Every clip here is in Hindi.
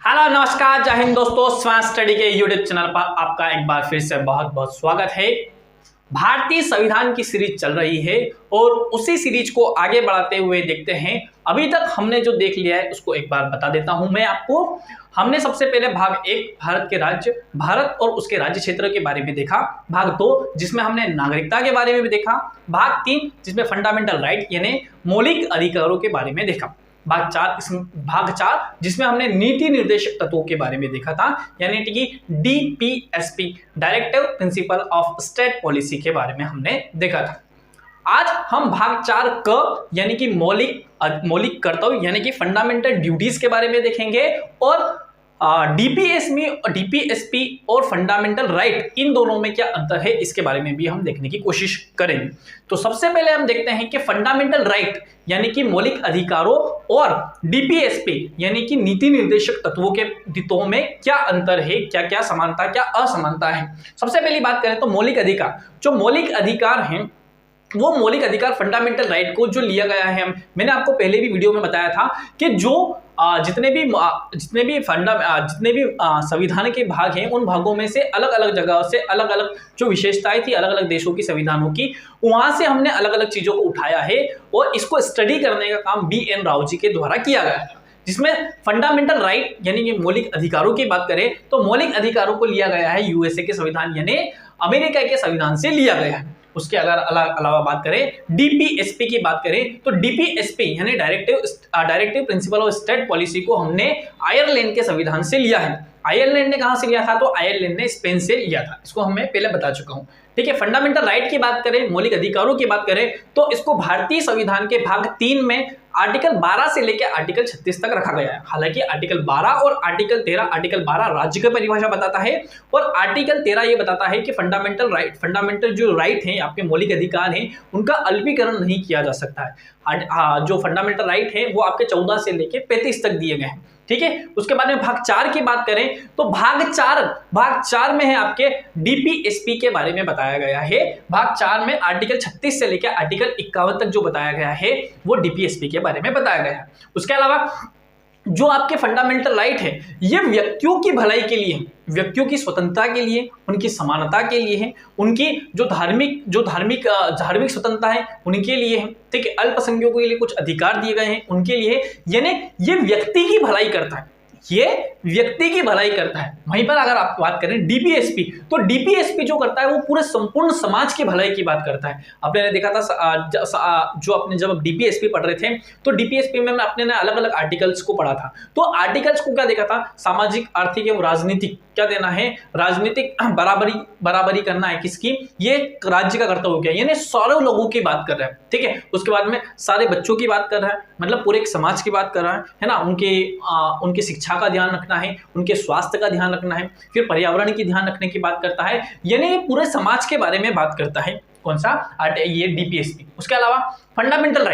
हेलो नमस्कार, जय हिंद दोस्तों। स्वास्थ्य स्टडी के यूट्यूब चैनल पर आपका एक बार फिर से बहुत बहुत स्वागत है। भारतीय संविधान की सीरीज चल रही है और उसी सीरीज को आगे बढ़ाते हुए देखते हैं। अभी तक हमने जो देख लिया है उसको एक बार बता देता हूं मैं आपको। हमने सबसे पहले भाग 1 भारत के राज्य, भारत और उसके राज्य क्षेत्र के बारे में देखा। भाग 2 जिसमें हमने नागरिकता के बारे में भी देखा। भाग 3 जिसमें फंडामेंटल राइट यानी मौलिक अधिकारों के बारे में देखा। भाग 4 जिसमें हमने नीति निर्देशक तत्वों के बारे में देखा था, यानी कि DPSP directive principle of state policy के बारे में हमने देखा था। आज हम भाग 4 क यानी कि मौलिक कर्तव्य यानी कि फंडामेंटल ड्यूटीज के बारे में देखेंगे और DPSP और फंडामेंटल राइट इन दोनों में क्या अंतर है इसके बारे में भी हम देखने की कोशिश करेंगे। तो सबसे पहले हम देखते हैं कि फंडामेंटल राइट यानी कि मौलिक अधिकारों और DPSP यानी कि नीति निर्देशक तत्वों के हितों में क्या अंतर है, क्या क्या समानता क्या असमानता है। सबसे पहली बात करें तो मौलिक अधिकार, जो मौलिक अधिकार हैं वो मौलिक अधिकार फंडामेंटल राइट को जो लिया गया है, मैंने आपको पहले भी वीडियो में बताया था कि जो जितने भी संविधान के भाग हैं उन भागों में से अलग अलग जगह से अलग अलग जो विशेषताएं थी अलग अलग देशों की संविधानों की, वहां से हमने अलग अलग चीजों को उठाया है और इसको स्टडी करने का काम BN राव जी के द्वारा किया गया था। जिसमें फंडामेंटल राइट यानी कि मौलिक अधिकारों की बात करें तो मौलिक अधिकारों को लिया गया है USA के संविधान यानी अमेरिका के संविधान से लिया गया है। उसके अगर अलावा बात करें DPSP की बात करें तो DPSP यानी directive principle of state policy को हमने आयरलैंड के संविधान से लिया है। आयरलैंड ने कहां से लिया था तो आयरलैंड ने स्पेन से लिया था। इसको हमें पहले बता चुका हूं, ठीक है। फंडामेंटल राइट की बात करें, मौलिक अधिकारों की बात करें तो इसको भारतीय संविधान के भाग 3 में आर्टिकल 12 से लेकर आर्टिकल 36 तक रखा गया है। हालांकि आर्टिकल 12 और आर्टिकल 13, आर्टिकल 12 राज्य की परिभाषा बताता है और आर्टिकल 13 ये बताता है कि फंडामेंटल जो राइट हैं, आपके मौलिक अधिकार हैं, उनका अल्पीकरण नहीं किया जा सकता है। जो फंडामेंटल राइट है वो आपके 14 से लेकर 35 तक दिए गए हैं, ठीक है। उसके बाद में भाग 4 की बात करें तो भाग 4 में है आपके DPSP के बारे में बताया गया है। भाग 4 में आर्टिकल 36 से लेकर आर्टिकल 51 तक जो बताया गया है वो DPSP के बारे में बताया गया है। उसके अलावा जो आपके फंडामेंटल राइट है ये व्यक्तियों की भलाई के लिए, व्यक्तियों की स्वतंत्रता के लिए, उनकी समानता के लिए है, उनकी जो धार्मिक स्वतंत्रता है उनके लिए है, ठीक है। अल्पसंख्यकों के लिए कुछ अधिकार दिए गए हैं उनके लिए, यानी ये व्यक्ति की भलाई करता है, ये व्यक्ति की भलाई करता है। वहीं पर अगर आप बात करें DPSP तो DPSP जो करता है वो पूरे संपूर्ण समाज की भलाई की बात करता है। आपने देखा था जो अपने जब DPSP पढ़ रहे थे तो DPSP में अपने ने अलग अलग आर्टिकल्स को पढ़ा था। तो आर्टिकल्स को क्या देखा था, सामाजिक, आर्थिक एवं राजनीतिक क्या देना है, राजनीतिक बराबरी करना है किसकी, ये राज्य का कर्तव्य क्या, यानी सारे लोगों की बात कर रहा है, ठीक है। उसके बाद में सारे बच्चों की बात कर रहा है, मतलब पूरे एक समाज की बात कर रहा है ना। उनकी शिक्षा का ध्यान रखना है, उनके स्वास्थ्य का ध्यान रखना है, फिर पर्यावरण की ध्यान रखने की बात करता है, यानी पूरे समाज के बारे में बात करता है। कौन सा, ये DPSP। उसके अलावा फंडामेंटल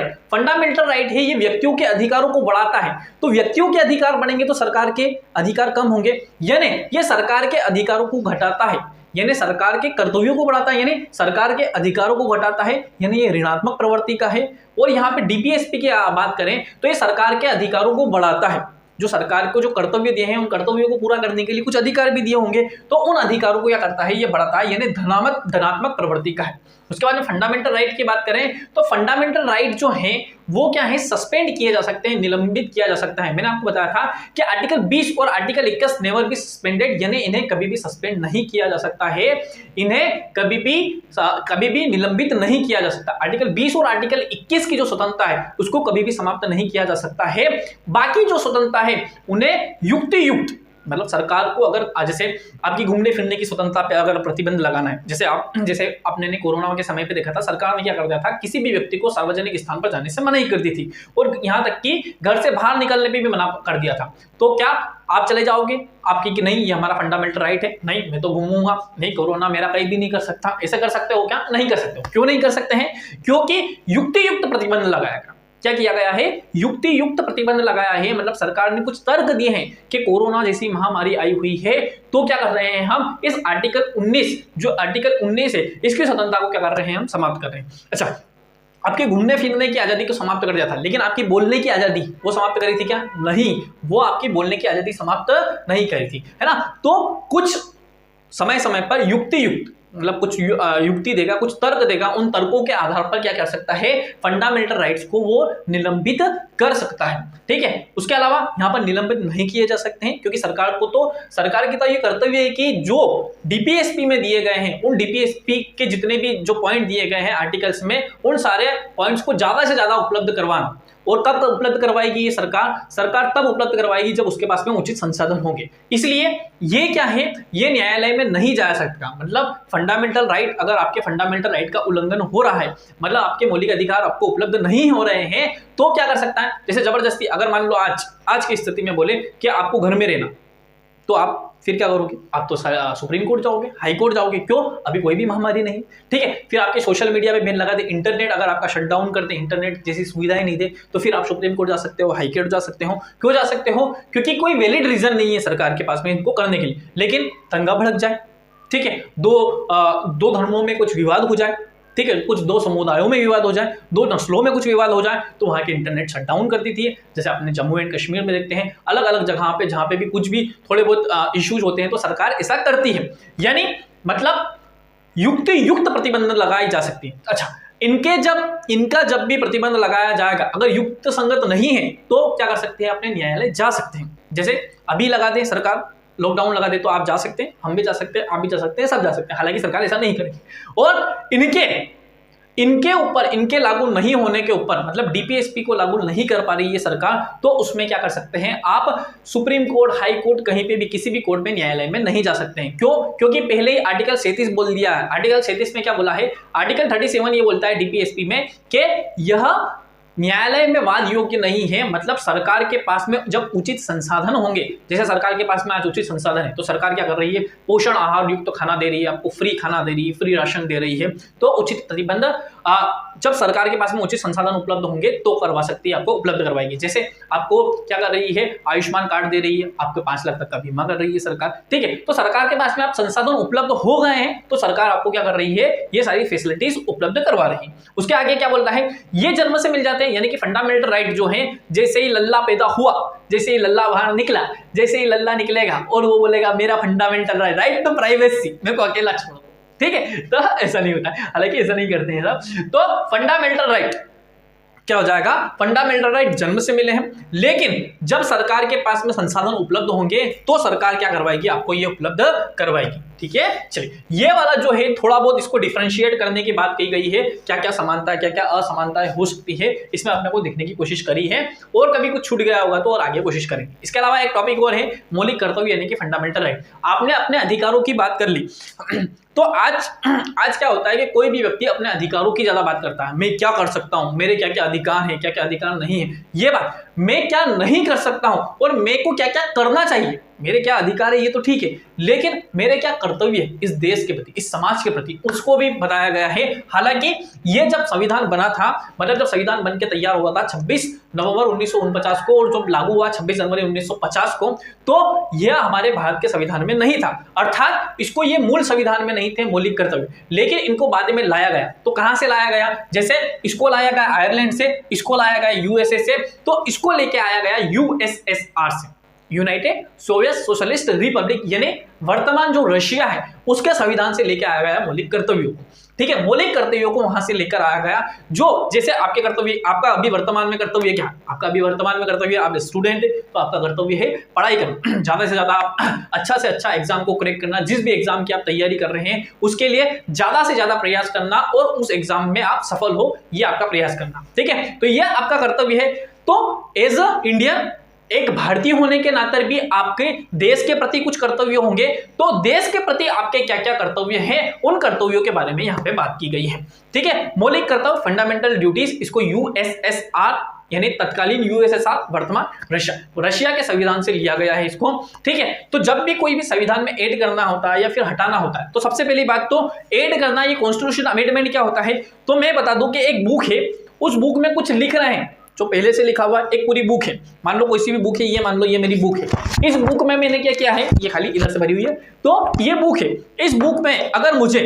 राइट है ये व्यक्तियों के अधिकारों को बढ़ाता है। तो व्यक्तियों के अधिकार बढ़ेंगे तो सरकार के अधिकार कम होंगे, यानी ये सरकार के अधिकारों को घटाता है, यानी सरकार के कर्तव्यों को बढ़ाता है, यानी सरकार के अधिकारों को घटाता है, यानी ये ऋणात्मक प्रवृत्ति का है। और यहाँ पे DPSP की बात करें तो ये सरकार के अधिकारों को बढ़ाता है। जो सरकार को जो कर्तव्य दिए हैं उन कर्तव्यों को पूरा करने के लिए कुछ अधिकार भी दिए होंगे, तो उन अधिकारों को क्या करता है, ये बढ़ाता है, यानी धनात्मक प्रवृत्ति का है। उसके बाद में फंडामेंटल राइट की बात करें तो फंडामेंटल राइट जो है वो क्या है, सस्पेंड किए जा सकते हैं, निलंबित किया जा सकता है। मैंने आपको बताया था कि आर्टिकल 20 और आर्टिकल 21 नेवर बी सस्पेंडेड, यानी इन्हें कभी भी सस्पेंड नहीं किया जा सकता है, इन्हें कभी भी निलंबित नहीं किया जा सकता। आर्टिकल 20 और आर्टिकल 21 की जो स्वतंत्रता है उसको कभी भी समाप्त नहीं किया जा सकता है। बाकी जो स्वतंत्रता है उन्हें युक्त मतलब सरकार को अगर जैसे आपकी घूमने फिरने की स्वतंत्रता पे अगर प्रतिबंध लगाना है, जैसे आपने कोरोना के समय पे देखा था, सरकार ने क्या कर दिया था, किसी भी व्यक्ति को सार्वजनिक स्थान पर जाने से मना कर दी थी और यहाँ तक कि घर से बाहर निकलने पे भी मना कर दिया था। तो क्या आप चले जाओगे, आपकी कि नहीं ये हमारा फंडामेंटल राइट है, नहीं मैं तो घूमूंगा, नहीं कोरोना मेरा कहीं भी नहीं कर सकता, ऐसा कर सकते हो क्या, नहीं कर सकते हो। क्यों नहीं कर सकते हैं, क्योंकि युक्त प्रतिबंध लगाया गया। क्या किया गया है, युक्त प्रतिबंध लगाया है, मतलब सरकार ने कुछ तर्क दिए हैं कि कोरोना जैसी महामारी आई हुई है तो क्या कर रहे हैं हम, इस आर्टिकल 19 जो आर्टिकल 19 है इसकी स्वतंत्रता को क्या कर रहे हैं, हम समाप्त कर रहे हैं। अच्छा, आपके घूमने फिरने की आज़ादी को समाप्त कर दिया था, लेकिन आपकी बोलने की आज़ादी वो समाप्त करी थी क्या? नहीं, वो आपकी बोलने की आज़ादी समाप्त नहीं करी थी, है ना। तो कुछ समय समय पर युक्ति मतलब कुछ युक्ति देगा, कुछ तर्क देगा, उन तर्कों के आधार पर क्या कर सकता है, फंडामेंटल राइट्स को वो निलंबित कर सकता है, ठीक है। उसके अलावा यहाँ पर निलंबित नहीं किए जा सकते हैं, क्योंकि सरकार की तो ये कर्तव्य है कि जो डीपीएसपी में दिए गए हैं, उन डीपीएसपी के जितने भी जो पॉइंट दिए गए हैं आर्टिकल्स में, उन सारे पॉइंट्स को ज्यादा से ज्यादा उपलब्ध करवाना। और कब उपलब्ध करवाएगी ये सरकार तब उपलब्ध करवाएगी जब उसके पास में उचित संसाधन होंगे। इसलिए ये क्या है, ये न्यायालय में नहीं जा सकता। मतलब फंडामेंटल राइट, अगर आपके फंडामेंटल राइट का उल्लंघन हो रहा है, मतलब आपके मौलिक अधिकार आपको उपलब्ध नहीं हो रहे हैं, तो क्या कर सकता है, जैसे जबरदस्ती, अगर मान लो आज की स्थिति में बोले कि आपको घर में रहना, तो आप फिर क्या करोगे, आप तो सुप्रीम कोर्ट जाओगे, हाई कोर्ट जाओगे। क्यों? अभी कोई भी महामारी नहीं, ठीक है। फिर आपके सोशल मीडिया पे बैन लगा दे, इंटरनेट अगर आपका शटडाउन कर दे, इंटरनेट जैसी सुविधाएं नहीं दे, तो फिर आप सुप्रीम कोर्ट जा सकते हो, हाई कोर्ट जा सकते हो। क्यों जा सकते हो? क्योंकि कोई वैलिड रीजन नहीं है सरकार के पास में इनको करने के लिए। लेकिन दंगा भड़क जाए, ठीक है, दो धर्मों में कुछ विवाद हो जाए, ठीक है, कुछ दो समुदायों में विवाद हो जाए, दो नस्लों में कुछ विवाद हो जाए, तो वहाँ के इंटरनेट शटडाउन कर देती है। जैसे आपने जम्मू एंड कश्मीर में देखते हैं, अलग अलग जगह पे जहाँ पे भी कुछ भी थोड़े बहुत इश्यूज होते हैं, तो सरकार ऐसा करती है। यानी मतलब युक्त प्रतिबंध लगाई जा सकती है। अच्छा, इनका जब भी प्रतिबंध लगाया जाएगा, अगर युक्त संगत नहीं है, तो क्या कर सकते हैं, अपने न्यायालय जा सकते हैं। जैसे अभी लगा दे सरकार, लॉकडाउन लगा दे, तो आप जा सकते हैं, हम भी जा सकते हैं, आप भी जा सकते हैं, सब जा सकते हैं। हालांकि सरकार ऐसा नहीं करेगी। और इनके ऊपर, इनके लागू नहीं होने के ऊपर, मतलब डीपीएसपी को लागू नहीं कर पा रही है सरकार, तो उसमें क्या कर सकते हैं आप, सुप्रीम कोर्ट, हाई कोर्ट, कहीं पे भी किसी भी कोर्ट में, न्यायालय में नहीं जा सकते हैं। क्यों? क्योंकि पहले ही आर्टिकल 37 बोल दिया है। आर्टिकल 37 में क्या बोला है, आर्टिकल 37 ये बोलता है डीपीएसपी में कि यह न्यायालय में वाद योग्य नहीं है। मतलब सरकार के पास में जब उचित संसाधन होंगे, जैसे सरकार के पास में आज उचित संसाधन है, तो सरकार क्या कर रही है, पोषण आहार युक्त खाना दे रही है, आपको फ्री खाना दे रही है, फ्री राशन दे रही है, तो उचित प्रतिबंध जब सरकार के पास में उचित संसाधन उपलब्ध होंगे तो करवा सकती है, आपको उपलब्ध करवाएगी। जैसे आपको क्या कर रही है, आयुष्मान कार्ड दे रही है, आपको 5 लाख तक का बीमा कर रही है सरकार, ठीक है। तो सरकार के पास में आप संसाधन उपलब्ध हो गए हैं, तो सरकार आपको क्या कर रही है, ये सारी फैसिलिटीज उपलब्ध करवा रही है। उसके आगे क्या बोल रहा है, ये जन्म से मिल जाते हैं, यानी कि फंडामेंटल राइट जो है, जैसे ही लल्ला पैदा हुआ, जैसे ही लल्ला बाहर निकला, जैसे ही लल्ला निकलेगा और वो बोलेगा मेरा फंडामेंटल राइट टू प्राइवेसी, मेरे को अकेला छोड़ो, ठीक है, तो ऐसा नहीं होता है। हालांकि ऐसा नहीं करते हैं सब। तो फंडामेंटल राइट क्या हो जाएगा, फंडामेंटल राइट जन्म से मिले हैं, लेकिन जब सरकार के पास में संसाधन उपलब्ध होंगे तो सरकार क्या करवाएगी, आपको ये उपलब्ध करवाएगी, ठीक है। चलिए, ये वाला जो है थोड़ा बहुत इसको डिफरेंशिएट करने की बात कही गई है, क्या क्या समानता है, क्या क्या असमानताएं हो सकती है, इसमें आपने को देखने की कोशिश करी है। और कभी कुछ छूट गया होगा तो और आगे कोशिश करेंगे। इसके अलावा एक टॉपिक और है, मौलिक कर्तव्य यानी कि फंडामेंटल राइट। आपने अपने अधिकारों की बात कर ली, तो आज क्या होता है कि कोई भी व्यक्ति अपने अधिकारों की ज्यादा बात करता है। मैं क्या कर सकता हूं, मेरे क्या क्या अधिकार हैं, क्या क्या अधिकार नहीं है, ये बात, मैं क्या नहीं कर सकता हूं और मेरे को क्या क्या करना चाहिए, मेरे क्या अधिकार है ये तो ठीक है, लेकिन मेरे क्या कर्तव्य है इस देश के प्रति, इस समाज के प्रति, उसको भी बताया गया है। हालांकि ये जब संविधान बना था, मतलब जब संविधान बन के तैयार हुआ था 26 नवंबर 1949 को, और जब लागू हुआ 26 जनवरी 1950 को, तो यह हमारे भारत के संविधान में नहीं था। अर्थात इसको ये मूल संविधान में नहीं थे मौलिक कर्तव्य, लेकिन इनको बाद में लाया गया। तो कहां से लाया गया, जैसे इसको लाया गया आयरलैंड से, इसको लाया गया यूएसए से, तो इसको लेके आया गया यूएसएसआर से, यूनाइटेड सोवियत सोशलिस्ट रिपब्लिक, यानी वर्तमान जो रशिया है उसके संविधान से लेकर आया गया मौलिक कर्तव्यों को, ठीक है। मौलिक कर्तव्यों को वहां से लेकर आया गया, जो जैसे आपके कर्तव्य, आपका अभी वर्तमान में कर्तव्य क्या है, आपका अभी वर्तमान में कर्तव्य, आप स्टूडेंट है तो आपका कर्तव्य है पढ़ाई करना, ज्यादा से ज्यादा अच्छा से अच्छा एग्जाम को क्रैक करना, जिस भी एग्जाम की आप तैयारी कर रहे हैं उसके लिए ज्यादा से ज्यादा प्रयास करना और उस एग्जाम में आप सफल हो, ये आपका प्रयास करना, ठीक है। तो ये आपका कर्तव्य है। तो एज अ इंडियन, एक भारतीय होने के नाते भी आपके देश के प्रति कुछ कर्तव्य होंगे, तो देश के प्रति आपके क्या क्या कर्तव्य हैं, उन कर्तव्यों के बारे में यहाँ पे बात की गई है, ठीक है। मौलिक कर्तव्य, फंडामेंटल ड्यूटीज, इसको यूएसएसआर यानी तत्कालीन यूएसएसआर, वर्तमान रशिया के संविधान से लिया गया है इसको, ठीक है। तो जब भी कोई भी संविधान में ऐड करना होता है या फिर हटाना होता है, तो सबसे पहली बात तो ऐड करना, ये कॉन्स्टिट्यूशन अमेंडमेंट क्या होता है, तो मैं बता दूं कि एक बुक है, उस बुक में कुछ लिख रहे हैं जो पहले से लिखा हुआ एक पूरी बुक है, मान लो कोई सी भी बुक है, ये मान लो ये मेरी बुक है, इस बुक में मैंने क्या किया है, ये खाली इधर से भरी हुई है, तो ये बुक है, इस बुक में अगर मुझे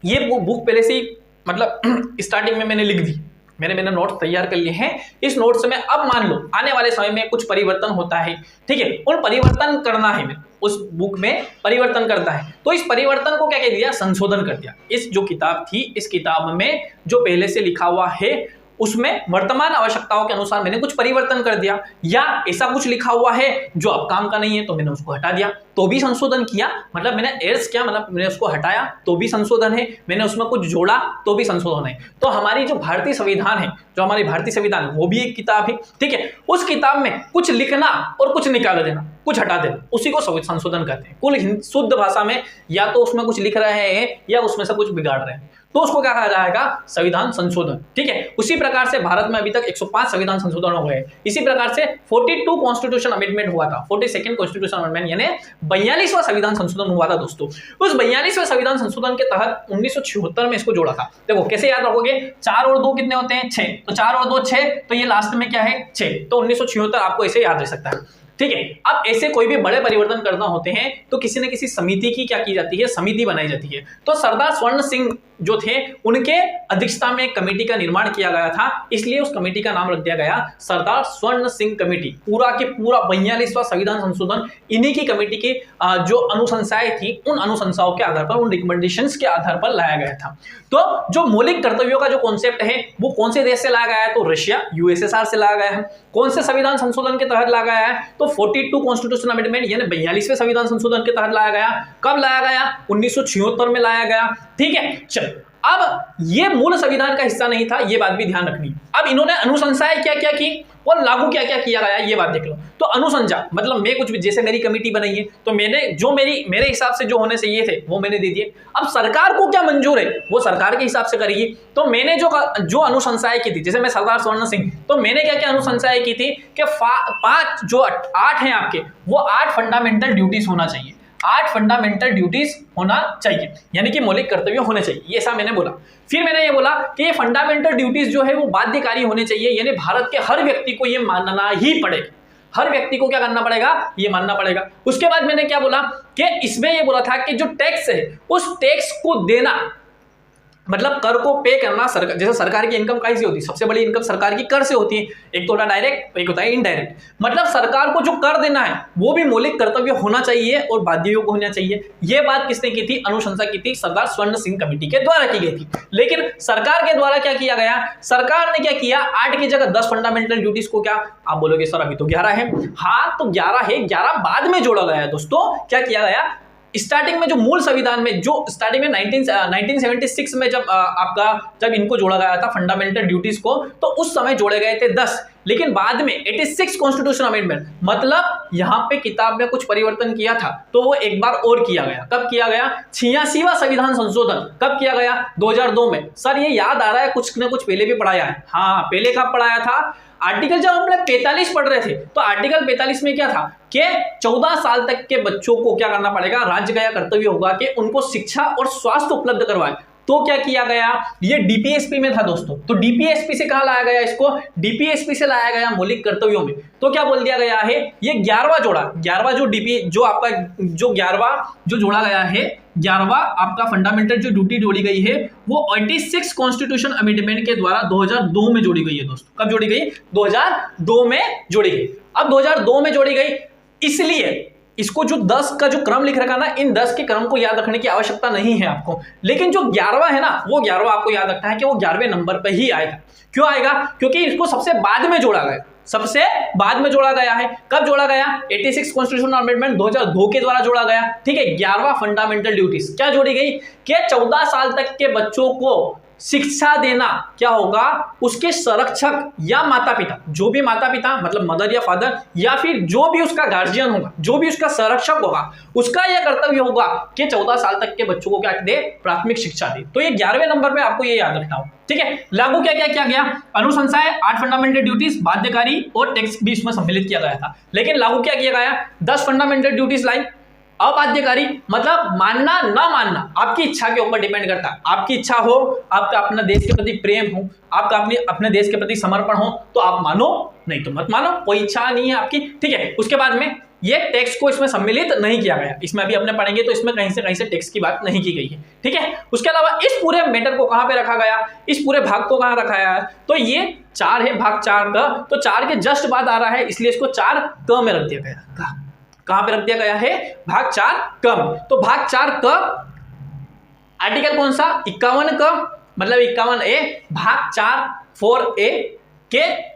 ये बुक पहले से ही मतलब स्टार्टिंग में मैंने लिख दी, मैंने नोट तैयार कर लिए हैं। इस नोट से मैं अब मान लो आने वाले समय में कुछ परिवर्तन होता है, ठीक है, उन परिवर्तन करना है, मैं उस बुक में परिवर्तन करता है, तो इस परिवर्तन को क्या कह दिया, संशोधन कर दिया। इस जो किताब थी, इस किताब में जो पहले से लिखा हुआ है उसमें वर्तमान आवश्यकताओं के अनुसार मैंने कुछ परिवर्तन कर दिया, या ऐसा कुछ लिखा हुआ है जो अब काम का नहीं है तो मैंने उसको हटा दिया, तो भी संशोधन किया। मतलब मैंने एड्स किया, मतलब मैंने उसको हटाया तो भी संशोधन है, मैंने उसमें कुछ जोड़ा तो भी संशोधन है। तो हमारी जो भारतीय संविधान है, जो हमारी भारतीय संविधान वो भी एक किताब है, ठीक है, उस किताब में कुछ लिखना और कुछ निकाल देना, कुछ हटा देना, उसी को संशोधन कहते हैं। कुल शुद्ध भाषा में या तो उसमें कुछ लिख रहे हैं या उसमें से कुछ बिगाड़ रहे हैं, तो उसको क्या कहा जाएगा, संविधान संशोधन, ठीक है। उसी प्रकार से भारत में अभी तक 105 संविधान संशोधन हो गए। इसी प्रकार से 42 कॉन्स्टिट्यूशन अमेंडमेंट हुआ था, 42nd कॉन्स्टिट्यूशन अमेंडमेंट यानी 42वां संविधान संशोधन हुआ था दोस्तों। उस 42वें संविधान संशोधन के तहत 1976 में इसको जोड़ा था। देखो कैसे याद रखोगे, 4 और 2 कितने होते हैं, 6, तो 4 और 2 6, तो ये लास्ट में क्या है 6, तो 1976 आपको ऐसे याद रह सकता है, ठीक है। अब ऐसे कोई भी बड़े परिवर्तन करना होते हैं तो किसी न किसी समिति की क्या की जाती है, समिति बनाई जाती है। तो सरदार स्वर्ण सिंह जो थे उनके अध्यक्षता में एक कमेटी का निर्माण किया गया था, इसलिए उस कमेटी का नाम रख दिया गया सरदार स्वर्ण सिंह कमेटी। पूरा के पूरा 42वां संविधान संशोधन इन्हीं की कमेटी की जो अनुशंसाएं थी, उन अनुशंसाओं के आधार पर, उन रिकमेंडेशंस के आधार पर लाया गया था। तो जो मौलिक कर्तव्यों का जो कॉन्सेप्ट है वो कौन से देश से लाया गया है, तो रशिया यूएसएसआर से लाया गया है। कौन से संविधान संशोधन के तहत लाया गया है, तो 42 कॉन्स्टिट्यूशन अमेंडमेंट यानी 42वें संविधान संशोधन के तहत लाया गया। कब लाया गया, 1976 में लाया गया, ठीक है। चलो अब ये मूल संविधान का हिस्सा नहीं था, ये बात भी ध्यान रखनी। अब इन्होंने अनुशंसाएं क्या क्या की और लागू क्या क्या किया गया, ये बात देख लो। तो अनुशंसा मतलब मैं कुछ भी, जैसे मेरी कमेटी बनाई है तो मैंने जो मेरे हिसाब से जो होने चाहिए थे वो मैंने दे दिए। अब सरकार को क्या मंजूर है वो सरकार के हिसाब से करेगी। तो मैंने जो अनुशंसाएं की थी, जैसे मैं सरदार स्वर्ण सिंह, तो मैंने क्या क्या अनुशंसाएं की थी कि 5 जो 8 हैं आपके, वो 8 फंडामेंटल ड्यूटीज होना चाहिए, 8 फंडामेंटल ड्यूटीज होना चाहिए, यानी कि मौलिक कर्तव्य होने चाहिए, ये ऐसा मैंने बोला। फिर मैंने ये बोला कि ये फंडामेंटल ड्यूटीज जो है वो बाध्यकारी होने चाहिए, यानी भारत के हर व्यक्ति को ये मानना ही पड़ेगा, हर व्यक्ति को क्या करना पड़ेगा, ये मानना पड़ेगा। उसके बाद मैंने क्या बोला कि इसमें ये बोला था कि जो टैक्स है उस टैक्स को देना, मतलब कर को पे करना, सरकार जैसे सरकार की इनकम कैसे होती है, सबसे बड़ी इनकम सरकार की कर से होती है, एक तो होता है डायरेक्ट, एक होता है इनडायरेक्ट। मतलब सरकार को जो कर देना है वो भी मौलिक कर्तव्य होना चाहिए और बाध्ययोग्य होना चाहिए। ये बात किसने की थी, अनुशंसा की थी, सरदार स्वर्ण सिंह कमेटी के द्वारा की गई थी। लेकिन सरकार के द्वारा क्या किया गया, सरकार ने क्या किया, 8 की जगह 10 फंडामेंटल ड्यूटीज को क्या, आप बोलोगे सर अभी तो 11 है, हाँ तो 11 है, 11 बाद में जोड़ा गया है दोस्तों। क्या किया गया, स्टार्टिंग में जो मूल संविधान में जो स्टार्टिंग में 1976 में जब इनको जोड़ा गया था फंडामेंटल ड्यूटीज को, तो उस समय जोड़े गए थे 10, लेकिन बाद में 86 कॉन्स्टिट्यूशन अमेंडमेंट, मतलब यहां पे किताब में कुछ परिवर्तन किया था तो वो एक बार और किया गया। कब किया गया, 86वां संविधान संशोधन कब किया गया, 2002 में। सर ये याद आ रहा है, कुछ न कुछ पहले भी पढ़ाया है, हाँ पहले कब पढ़ाया था, आर्टिकल जब हम 45 पढ़ रहे थे तो आर्टिकल 45 में क्या था कि 14 साल तक के बच्चों को क्या करना पड़ेगा, राज्य का यह कर्तव्य होगा कि उनको शिक्षा और स्वास्थ्य उपलब्ध करवाए। तो क्या किया गया, ये डीपीएसपी में था दोस्तों, तो डीपीएसपी से कहां लाया गया, इसको डीपीएसपी से लाया गया मौलिक कर्तव्यों में। तो क्या बोल दिया गया है, ये 11वां जोड़ा, 11वां जो आपका जो 11वां जो जोड़ा गया है, 11वां आपका फंडामेंटल जो ड्यूटी जोड़ी गई है वो 86 कॉन्स्टिट्यूशन अमेंडमेंट के द्वारा 2002 में जोड़ी गई है दोस्तों। कब जोड़ी गई, 2002 में जोड़ी गई। अब 2002 में जोड़ी गई, इसलिए इसको जो 10 का जो क्रम लिख रखा ना, इन 10 के क्रम को याद रखने की आवश्यकता नहीं है आपको, लेकिन जो 11वां है ना, वो 11वां आपको याद रखना है कि वो 11वें नंबर पे ही आएगा। क्यों आएगा, क्योंकि इसको सबसे बाद में जोड़ा गया, सबसे बाद में जोड़ा गया है। कब जोड़ा गया, 86 कॉन्स्टिट्यूशन अमेंडमेंट 2002 के द्वारा जोड़ा गया, ठीक है। 11वां फंडामेंटल ड्यूटीज क्या जोड़ी गई कि 14 साल तक के बच्चों को शिक्षा देना क्या होगा, उसके संरक्षक या माता पिता, जो भी माता पिता मतलब मदर या फादर, या फिर जो भी उसका गार्जियन होगा, जो भी उसका संरक्षक होगा, उसका यह कर्तव्य होगा कि 14 साल तक के बच्चों को क्या दे, प्राथमिक शिक्षा दे। तो ये 11वें नंबर पे आपको ये याद रखना हो, ठीक है। लागू क्या क्या किया गया, अनुशंसाएं, 8 फंडामेंटल ड्यूटीज, बाध्यकारी और टैक्स भी इसमें सम्मिलित किया गया था। लेकिन लागू क्या किया गया, 10 फंडामेंटल ड्यूटीज लाई, अबाध्यकारी मतलब मानना ना मानना आपकी इच्छा के ऊपर डिपेंड करता है। आपकी इच्छा हो, आपका अपना देश के प्रति प्रेम हो, आपका अपने देश के प्रति समर्पण हो तो आप मानो, नहीं तो मत मानो, कोई इच्छा नहीं है आपकी, ठीक है। उसके बाद में ये टैक्स को इसमें सम्मिलित नहीं किया गया, इसमें अभी अपने पढ़ेंगे तो इसमें कहीं से टैक्स की बात नहीं की गई है, ठीक है। उसके अलावा इस पूरे मैटर को कहां पे रखा गया, इस पूरे भाग को कहां रखा गया है, तो ये 4 है, भाग 4 का, तो 4 के जस्ट बाद आ रहा है, इसलिए इसको 4 क में रख दिया गया। कहां पे रख दिया गया है, भाग 4 क में। तो भाग 4 क आर्टिकल कौन सा, 51 का, मतलब 51A, भाग 4 4A के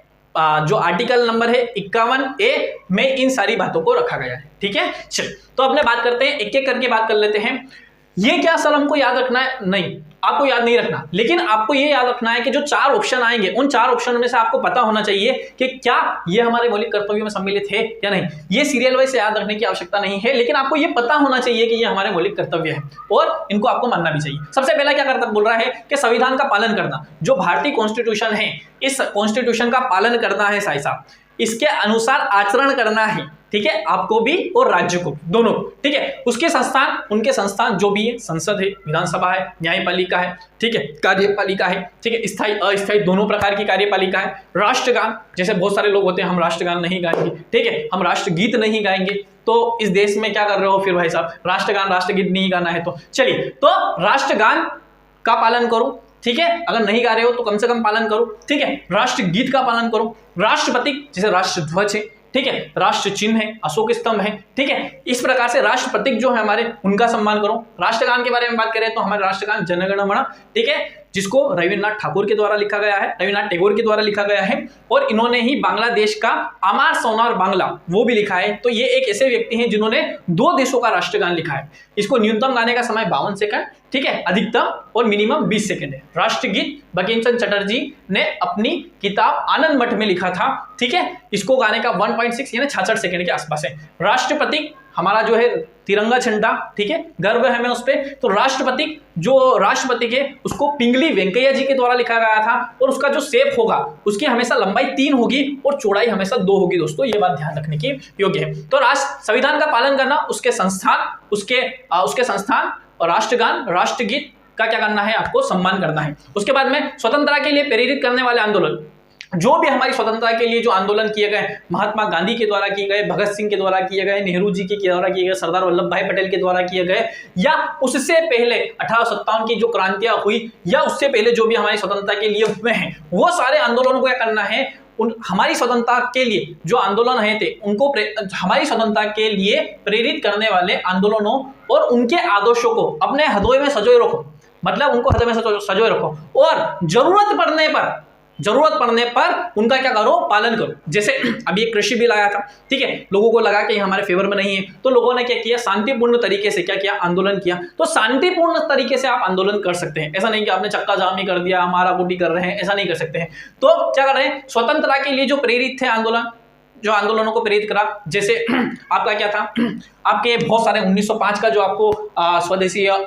जो आर्टिकल नंबर है 51A में इन सारी बातों को रखा गया है, ठीक है। चलिए तो अपने बात करते हैं, एक एक करके बात कर लेते हैं। ये क्या सर हमको याद रखना है, नहीं आपको याद नहीं रखना, लेकिन आपको ये याद रखना है कि जो 4 ऑप्शन आएंगे उन 4 ऑप्शन में से आपको पता होना चाहिए कि क्या ये हमारे मौलिक कर्तव्यों में सम्मिलित है या नहीं। ये सीरियल वाइज से याद रखने की आवश्यकता नहीं है, लेकिन आपको ये पता होना चाहिए कि ये हमारे मौलिक कर्तव्य है और इनको आपको मानना भी चाहिए। सबसे पहला क्या करता बोल रहा है कि संविधान का पालन करना, जो भारतीय कॉन्स्टिट्यूशन है इस कॉन्स्टिट्यूशन का पालन करना है साईं साहब, इसके अनुसार आचरण करना है, ठीक है, आपको भी और राज्य को, दोनों, ठीक है। उसके संस्थान, उनके संस्थान जो भी है, संसद है, विधानसभा है, न्यायपालिका है, ठीक है, कार्यपालिका है, ठीक है, स्थायी अस्थायी दोनों प्रकार की कार्यपालिका है। राष्ट्रगान, जैसे बहुत सारे लोग होते हैं हम राष्ट्रगान नहीं गाएंगे, ठीक है, हम राष्ट्रगीत नहीं गाएंगे, तो इस देश में क्या कर रहे हो फिर भाई साहब, राष्ट्रगान राष्ट्रगीत नहीं गाना है तो चलिए, तो राष्ट्रगान का पालन करो, ठीक है, अगर नहीं गा रहे हो तो कम से कम पालन करो, ठीक है। राष्ट्रगीत का पालन करो, राष्ट्रपति जैसे राष्ट्र ध्वज है, ठीक है, राष्ट्र चिन्ह है, अशोक स्तंभ है, ठीक है, इस प्रकार से राष्ट्र प्रतीक जो है हमारे उनका सम्मान करो। राष्ट्रगान के बारे में बात करें तो हमारे राष्ट्रगान जन गण मन, ठीक है, जिसको रविन्द्रनाथ ठाकुर के द्वारा लिखा गया है, रविन्द्रनाथ टैगोर के द्वारा लिखा गया है, और इन्होंने ही बांग्लादेश का अमार सोनार बांग्ला वो भी लिखा है। तो ये एक ऐसे व्यक्ति हैं जिन्होंने 2 देशों का राष्ट्रगान लिखा है। इसको न्यूनतम गाने का समय 52 सेकंड, ठीक है, अधिकतम और मिनिमम 20 सेकंड है। राष्ट्रगीत बंकिम चटर्जी ने अपनी किताब आनंद मठ में लिखा था, ठीक है, इसको गाने का 1.6 यानी 66 सेकंड के आसपास है। राष्ट्रपति हमारा जो है तिरंगा झंडा, ठीक है, गर्व है हमें उस पर, तो राष्ट्रपति जो राष्ट्रपति के उसको पिंगली वेंकैया जी के द्वारा लिखा गया था, और उसका जो शेप होगा उसकी हमेशा लंबाई 3 होगी और चौड़ाई हमेशा 2 होगी। दोस्तों ये बात ध्यान रखने की योग्य है। तो राष्ट्र संविधान का पालन करना, उसके संस्थान, उसके संस्थान और राष्ट्रगान राष्ट्रगीत का क्या करना है, आपको सम्मान करना है। उसके बाद में स्वतंत्रता के लिए प्रेरित करने वाले आंदोलन, जो भी हमारी स्वतंत्रता के लिए जो आंदोलन किए गए, महात्मा गांधी के द्वारा किए गए, भगत सिंह के द्वारा किए गए, नेहरू जी के द्वारा किए गए, सरदार वल्लभ भाई पटेल के द्वारा किए गए, या उससे पहले 1857 की जो क्रांतियां हुई, या उससे पहले जो भी हमारी स्वतंत्रता के लिए हुए हैं, वो सारे आंदोलनों को क्या करना है, हमारी स्वतंत्रता के लिए जो आंदोलन है थे उनको हमारी स्वतंत्रता के लिए प्रेरित करने वाले आंदोलनों और उनके आदर्शों को अपने हृदय में सजोए रखो, मतलब उनको हृदय में सजोए रखो, और जरूरत पड़ने पर उनका क्या करो, पालन करो। जैसे अभी एक कृषि बिल आया था, ठीक है, लोगों को लगा कि ये हमारे फेवर में नहीं है, तो लोगों ने क्या किया, शांतिपूर्ण तरीके से क्या किया, आंदोलन किया। तो शांतिपूर्ण तरीके से आप आंदोलन कर सकते हैं, ऐसा नहीं कि आपने चक्का जाम ही कर दिया, मारा कुटी कर रहे हैं, ऐसा नहीं कर सकते हैं। तो क्या कर रहे हैं, स्वतंत्रता के लिए जो प्रेरित थे आंदोलन, जो आंदोलनों को प्रेरित करा, जैसे आपका क्या था, आपके बहुत सारे 1905 का जो आपको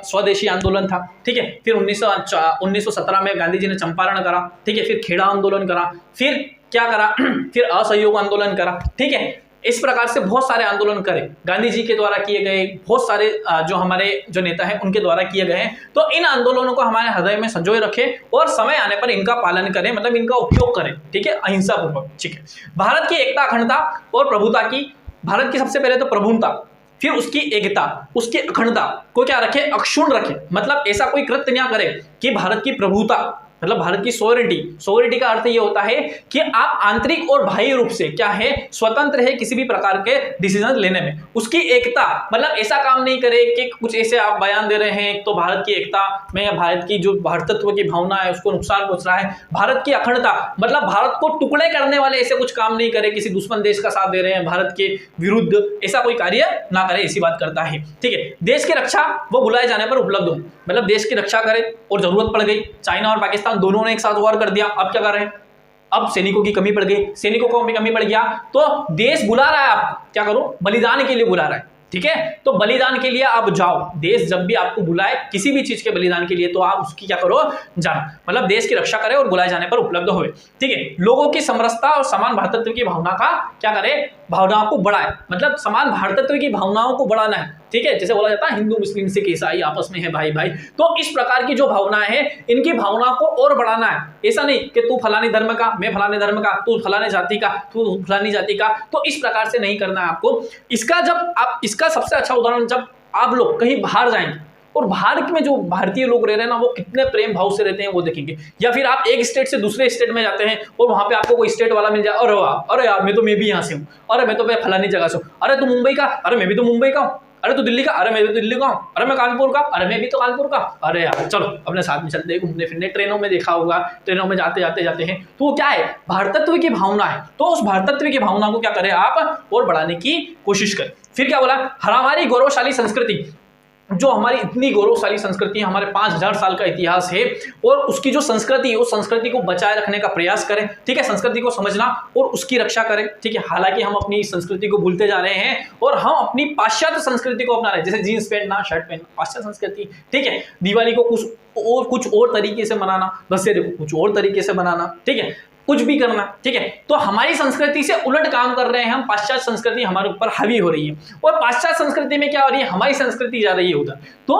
स्वदेशी आंदोलन था, ठीक है, फिर 1917 में गांधी जी ने चंपारण करा, ठीक है, फिर खेड़ा आंदोलन करा, फिर क्या करा, फिर असहयोग आंदोलन करा, ठीक है। इस प्रकार से बहुत सारे आंदोलन करे, गांधी जी के द्वारा किए गए, बहुत सारे जो हमारे जो नेता हैं उनके द्वारा किए गए हैं। तो इन आंदोलनों को हमारे हृदय में संजोए रखें और समय आने पर इनका पालन करें, मतलब इनका उपयोग करें, ठीक है, अहिंसा पूर्वक, ठीक है। भारत की एकता, अखंडता और प्रभुता की, भारत की सबसे पहले तो प्रभुता, फिर उसकी एकता, उसकी अखंडता को क्या रखे, अक्षुण्ण रखे, मतलब ऐसा कोई कृत्य ना करे कि भारत की प्रभुता, मतलब भारत की सोवरेनिटी का अर्थ ये होता है कि आप आंतरिक और बाह्य रूप से क्या है, स्वतंत्र है किसी भी प्रकार के डिसीजन लेने में। उसकी एकता, मतलब ऐसा काम नहीं करे कि कुछ ऐसे आप बयान दे रहे हैं तो भारत की एकता में या भारत की जो भारतत्व की भावना है उसको नुकसान पहुंच रहा है। भारत की अखंडता, मतलब भारत को टुकड़े करने वाले ऐसे कुछ काम नहीं करे, किसी दुश्मन देश का साथ दे रहे हैं भारत के विरुद्ध, ऐसा कोई कार्य ना करे, ऐसी बात करता है, ठीक है। देश की रक्षा वो बुलाए जाने पर उपलब्ध हो, मतलब देश की रक्षा करे और जरूरत पड़ गई, चाइना और पाकिस्तान दोनों ने एक साथ वॉर कर दिया, अब क्या कर रहे हैं, अब सैनिकों की कमी पड़ गई, सैनिकों को कमी पड़ गया, तो देश बुला रहा है, आप क्या करो, बलिदान के लिए बुला रहा है, ठीक है। तो बलिदान के लिए आप जाओ, देश जब भी आपको बुलाए किसी भी चीज के बलिदान के लिए तो आप उसकी क्या करो, जाना, मतलब देश की रक्षा करे और बुलाए जाने पर उपलब्ध होए, ठीक है। लोगों की समरसता और समान भारतत्व की भावना का क्या करे, भावनाओं को बढ़ाए, मतलब समान भारतत्व की भावनाओं को बढ़ाना है, ठीक है, जैसे बोला जाता है हिंदू मुस्लिम सिख ईसाई आपस में है भाई भाई, तो इस प्रकार की जो भावना है, इनकी भावना को और बढ़ाना है। ऐसा नहीं कि तू फलानी धर्म का, मैं फलाने धर्म का, तू फलाने जाति का, तू फलानी जाति का, तो इस प्रकार से नहीं करना है आपको। इसका सबसे अच्छा उदाहरण जब आप लोग कहीं बाहर जाएंगे और भारत में जो भारतीय लोग रह रहे हैं ना, वो कितने प्रेम भाव से रहते हैं वो देखेंगे। या फिर आप एक स्टेट से दूसरे स्टेट में जाते हैं और वहां पे आपको कोई स्टेट वाला मिल जाए, अरे वाह, अरे यार मैं भी यहाँ से हूँ, अरे मैं तो फलानी जगह से हूँ, अरे तू मुंबई का, अरे मैं भी तो मुंबई का हूँ, अरे तू दिल्ली का, अरे मैं भी तो दिल्ली का हूँ, अरे मैं कानपुर का, अरे मैं भी तो कानपुर का, अरे यार चलो अपने साथ में चलते हैं घूमने फिरने। ट्रेनों में देखा होगा, ट्रेनों में जाते हैं, तो वो क्या है, भारतत्व की भावना है। तो उस भारतत्व की भावना को क्या करें आप और बढ़ाने की कोशिश करें। फिर क्या बोला, हमारी गौरवशाली संस्कृति, जो हमारी इतनी गौरवशाली संस्कृति है, हमारे 5000 साल का इतिहास है, और उसकी जो संस्कृति है, उस संस्कृति को बचाए रखने का प्रयास करें। ठीक है, संस्कृति को समझना और उसकी रक्षा करें। ठीक है, हालांकि हम अपनी संस्कृति को भूलते जा रहे हैं और हम अपनी पाश्चात्य संस्कृति को अपना रहे हैं, जैसे जीन्स पहनना, शर्ट पहनना, पाश्चात्य संस्कृति। ठीक है, दिवाली को कुछ और तरीके से मनाना, दशहरे को कुछ और तरीके से मनाना, ठीक है, कुछ भी करना। ठीक है, तो हमारी संस्कृति से उलट काम कर रहे हैं हम, पाश्चात्य संस्कृति हमारे ऊपर हावी हो रही है, और पाश्चात्य संस्कृति में क्या हो रही है, हमारी संस्कृति जा रही है उधर। तो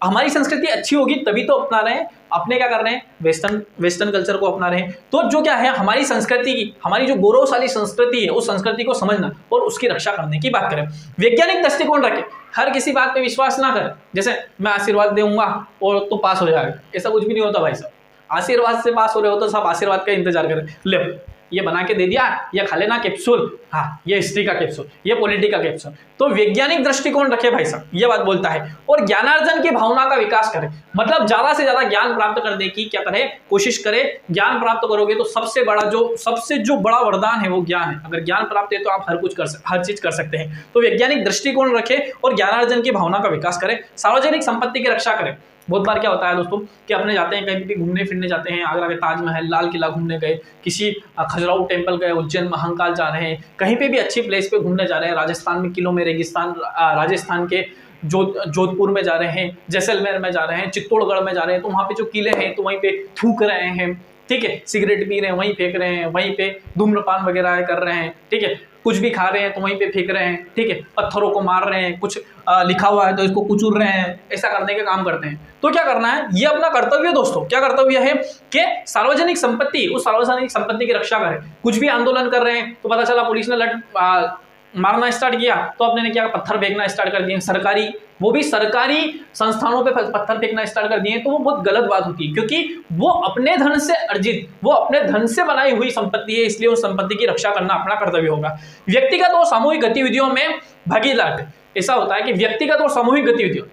हमारी संस्कृति अच्छी होगी तभी तो अपना रहे हैं, अपने क्या कर रहे हैं, वेस्टर्न कल्चर को अपना रहे हैं। तो जो क्या है, हमारी संस्कृति की, हमारी जो गौरवशाली संस्कृति है, उस संस्कृति को समझना और उसकी रक्षा करने की बात करें। वैज्ञानिक दृष्टिकोण रखें, हर किसी बात पे विश्वास ना करें, जैसे मैं आशीर्वाद दूंगा और तो पास हो जाएगा, ऐसा कुछ भी नहीं होता भाई साहब। आशीर्वाद से पास हो रहे हो तो सब आशीर्वाद का इंतजार करें, ले ये बना के दे दिया, ये खा लेना कैप्सूल, हाँ ये हिस्ट्री का कैप्सूल, ये पॉलिटी का कैप्सूल। तो वैज्ञानिक दृष्टिकोण रखे भाई साहब, ये बात बोलता है। और ज्ञानार्जन की भावना का विकास करें, मतलब ज्यादा से ज्यादा ज्ञान प्राप्त करने की क्या करें, कोशिश करें। ज्ञान प्राप्त करोगे तो सबसे बड़ा वरदान है वो ज्ञान है। अगर ज्ञान प्राप्त है तो आप हर चीज कर सकते हैं। तो वैज्ञानिक दृष्टिकोण रखें और ज्ञानार्जन की भावना का विकास करें। सार्वजनिक संपत्ति की रक्षा करें। बहुत बार क्या होता है दोस्तों कि अपने जाते हैं कहीं भी घूमने फिरने जाते हैं, आगरा के ताजमहल, लाल किला घूमने गए, किसी खजुराहो टेम्पल गए, उज्जैन महाकाल जा रहे हैं, कहीं पे भी अच्छी प्लेस पे घूमने जा रहे हैं, राजस्थान में किलों में रेगिस्तान, राजस्थान के जोधपुर में जा रहे हैं, जैसलमेर में जा रहे हैं, चित्तौड़गढ़ में जा रहे हैं, तो वहाँ पे जो किले हैं तो वहीं पे थूक रहे हैं। ठीक है, सिगरेट पी रहे हैं, वहीं फेंक रहे हैं, वहीं पे धूम्रपान वगैरह कर रहे हैं। ठीक है, कुछ भी खा रहे हैं तो वहीं पे फेंक रहे हैं। ठीक है, पत्थरों को मार रहे हैं, कुछ लिखा हुआ है तो इसको कुचल रहे हैं, ऐसा करने के काम करते हैं। तो क्या करना है, ये अपना कर्तव्य है दोस्तों। क्या कर्तव्य है कि सार्वजनिक संपत्ति, उस सार्वजनिक संपत्ति की रक्षा करें। कुछ भी आंदोलन कर रहे हैं तो पता चला पुलिस ने मारना स्टार्ट किया तो अपने ने क्या, पत्थर फेंकना स्टार्ट कर दिए, वो भी सरकारी संस्थानों पे पत्थर फेंकना स्टार्ट कर दिए, तो वो बहुत गलत बात होती है, क्योंकि वो अपने धन से अर्जित, वो अपने धन से बनाई हुई संपत्ति है, इसलिए उस संपत्ति की रक्षा करना अपना कर्तव्य होगा। व्यक्तिगत और सामूहिक गतिविधियों में भागीदार, ऐसा होता है कि व्यक्तिगत और सामूहिक गतिविधियों,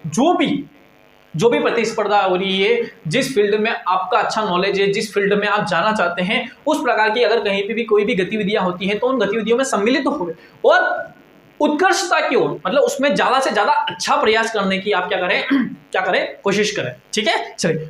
जो भी प्रतिस्पर्धा हो रही है, जिस फील्ड में आपका अच्छा नॉलेज है, जिस फील्ड में आप जाना चाहते हैं, उस प्रकार की अगर कहीं पे भी कोई भी गतिविधियां होती हैं तो उन गतिविधियों में सम्मिलित हो और उत्कृष्टता की ओर, मतलब उसमें ज्यादा से ज्यादा अच्छा प्रयास करने की आप क्या करें, कोशिश करें। ठीक है, चलिए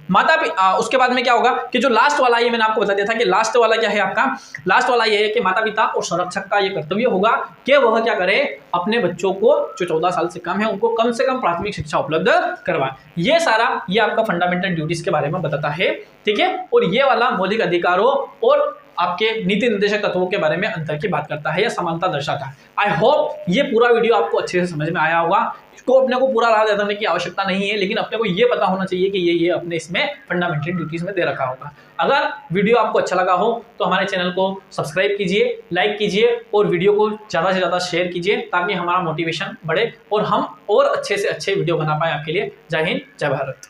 उसके बाद में क्या होगा कि जो लास्ट वाला, ये मैंने आपको बता दिया था कि लास्ट वाला क्या है आपका, लास्ट वाला ये है कि माता पिता और संरक्षक का ये कर्तव्य होगा कि वह क्या करे, अपने बच्चों को जो 14 साल से कम है उनको कम से कम प्राथमिक शिक्षा उपलब्ध करवाए। ये सारा ये आपका फंडामेंटल ड्यूटीज के बारे में बताता है। ठीक है, और ये वाला मौलिक अधिकारों और आपके नीति निर्देशक तत्वों के बारे में अंतर की बात करता है या समानता दर्शाता है। आई होप ये पूरा वीडियो आपको अच्छे से समझ में आया होगा। इसको अपने को पूरा राह देने की आवश्यकता नहीं है, लेकिन अपने को ये पता होना चाहिए कि ये अपने इसमें फंडामेंटल ड्यूटीज में दे रखा होगा। अगर वीडियो आपको अच्छा लगा हो तो हमारे चैनल को सब्सक्राइब कीजिए, लाइक कीजिए और वीडियो को ज़्यादा से ज़्यादा शेयर कीजिए, ताकि हमारा मोटिवेशन बढ़े और हम और अच्छे से अच्छे वीडियो बना पाए आपके लिए। जय हिंद, जय भारत।